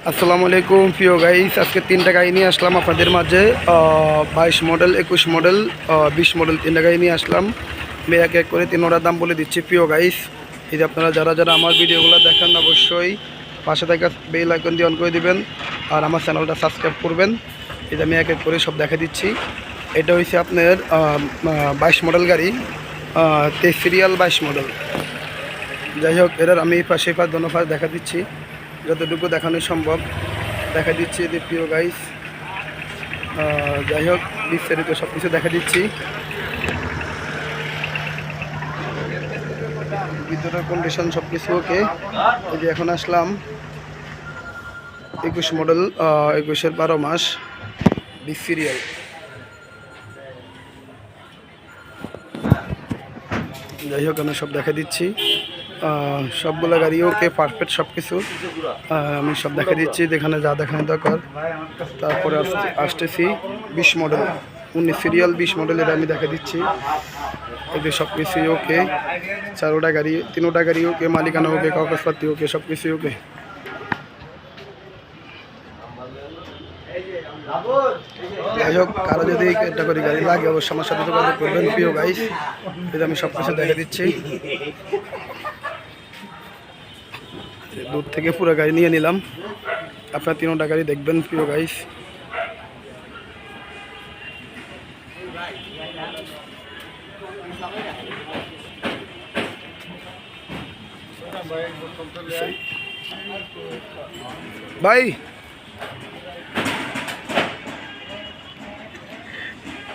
আসসালামু আলাইকুম প্রিয় গাইস, আজকে তিনটা গাড়ি নিয়ে আসলাম আপনাদের মাঝে। 22 মডেল, 21 মডেল, 20 মডেল তিনটা গাড়ি নিয়ে আসলাম। আমি এক এক করে তিনোটার দাম বলে দিচ্ছি প্রিয় গাইস। এই যে আপনারা যারা যারা আমার ভিডিওগুলো দেখেন অবশ্যই পাশে থাকা বেল আইকন দিয়ে অন করে দিবেন আর আমার চ্যানেলটা সাবস্ক্রাইব করবেন। এই যে আমি এক এক করে সব দেখা দিচ্ছি। এটা হচ্ছে আপনার 22 মডেল গাড়ি, 23 সিরিয়াল 22 মডেল। যাই হোক, এটার আমি পাশে দোনো পাশ দেখা দিচ্ছি, যতটুকু দেখানো সম্ভব দেখা দিচ্ছি। যে প্রিয় গাইস, যাই হোক বিস্তারিত সব কিছু দেখা দিচ্ছি। ভিতরের কন্ডিশন সব কিছু ওকে। এই যে এখন আসলাম 21 মডেল, 21-এর 12 মাস 20 সিরিয়াল। যাই হোক আমি সব দেখা দিচ্ছি, সবগুলো গাড়ি ওকে পারফেক্ট সব কিছু আমি সব দেখা দিচ্ছি যেখানে যা দেখানো দরকার। তারপরে আসতেছি 20 মডেল, 19 সিরিয়াল 20 মডেল, এটা আমি দেখা দিচ্ছি। এদের সব কিছুই ওকে, চারোটা গাড়ি তিনোটা গাড়ি ওকে, মালিকানা ওকে, কাগজপাতি ওকে, সব কিছুই ওকে। যাই হোক, কারো যদি একটা করে গাড়ি লাগে অবশ্যই আমার সাথে যোগাযোগ করবেন প্রিয় গাইস। এটা আমি সব কিছু দেখা দিচ্ছি। দূর থেকে পুরো গাড়ি নিয়ে নিলাম, আপনার তিনোটা গাড়ি দেখবেন প্রিয় গাইস। ভাই